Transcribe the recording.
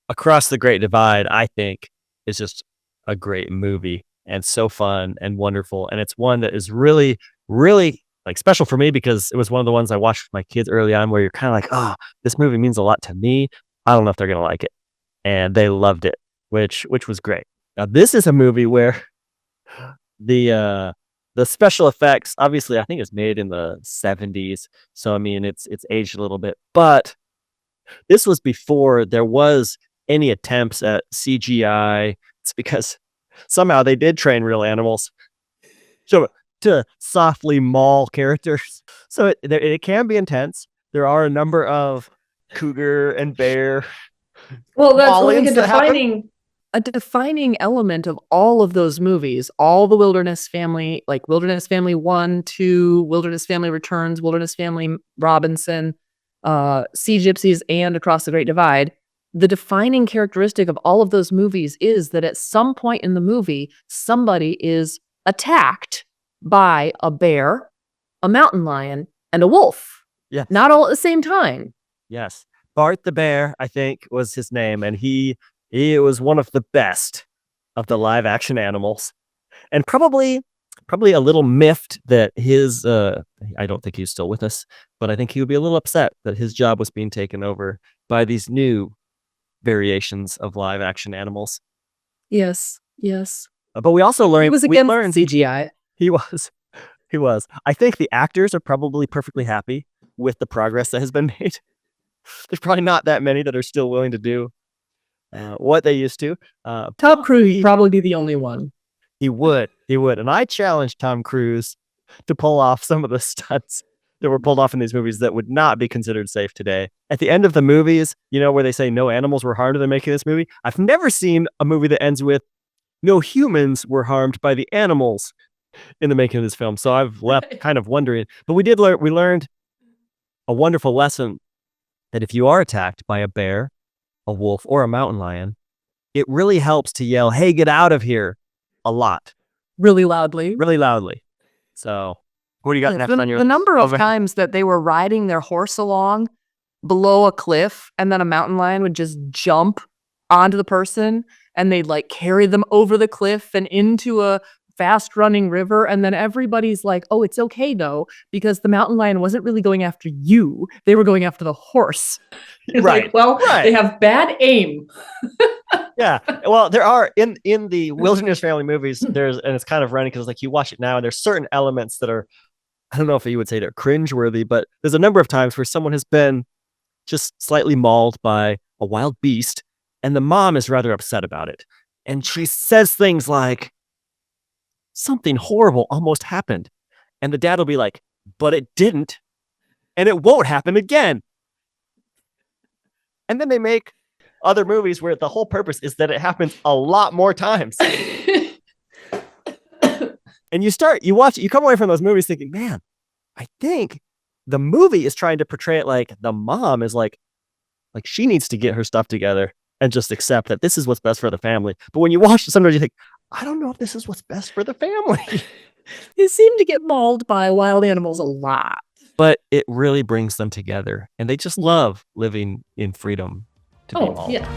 Across the Great Divide, I think, is just a great movie and so fun and wonderful. And it's one that is really, really like special for me because it was one of the ones I watched with my kids early on where you're kind of like, oh, this movie means a lot to me. I don't know if they're gonna like it. And they loved it, which was great. Now this is a movie where the special effects, obviously I think it's made in the 70s. So I mean it's aged a little bit, but this was before there was any attempts at CGI. It's because somehow they did train real animals to softly maul characters. So it can be intense. There are a number of cougar and bear. Well, that's like A defining element of all of those movies, all the Wilderness Family, like Wilderness Family 1, 2, Wilderness Family Returns, Wilderness Family Robinson, Sea Gypsies, and Across the Great Divide, the defining characteristic of all of those movies is that at some point in the movie, somebody is attacked by a bear, a mountain lion, and a wolf. Yeah. Not all at the same time. Yes. Bart the Bear, I think, was his name, and he was one of the best of the live action animals. And probably a little miffed that his I don't think he's still with us, but I think he would be a little upset that his job was being taken over by these new variations of live action animals. Yes. But we also learned He was against CGI. He was. I think the actors are probably perfectly happy with the progress that has been made. There's probably not that many that are still willing to do what they used to. Tom Cruise would probably be the only one. He would. And I challenged Tom Cruise to pull off some of the stunts that were pulled off in these movies that would not be considered safe today. At the end of the movies, where they say no animals were harmed in making this movie, I've never seen a movie that ends with no humans were harmed by the animals in the making of this film. So I've left kind of wondering. But we learned a wonderful lesson that if you are attacked by a bear, a wolf, or a mountain lion, it really helps to yell, "Hey, get out of here," a lot. Really loudly. So what do you got next on your The number of times that they were riding their horse along below a cliff and then a mountain lion would just jump onto the person and they'd like carry them over the cliff and into a fast running river. And then everybody's like, oh, it's okay though, because the mountain lion wasn't really going after you. They were going after the horse. It's right. They have bad aim. Yeah. Well, there are in the Wilderness Family movies, and it's kind of running because like you watch it now and there's certain elements that are, I don't know if you would say they're cringeworthy, but there's a number of times where someone has been just slightly mauled by a wild beast and the mom is rather upset about it. And she says things like, something horrible almost happened. And the dad will be like, but it didn't. And it won't happen again. And then they make other movies where the whole purpose is that it happens a lot more times. And you watch it, you come away from those movies thinking, man, I think the movie is trying to portray it like the mom is like she needs to get her stuff together and just accept that this is what's best for the family. But when you watch it, sometimes you think, I don't know if this is what's best for the family. They seem to get mauled by wild animals a lot. But it really brings them together. And they just love living in freedom to be mauled. Yeah.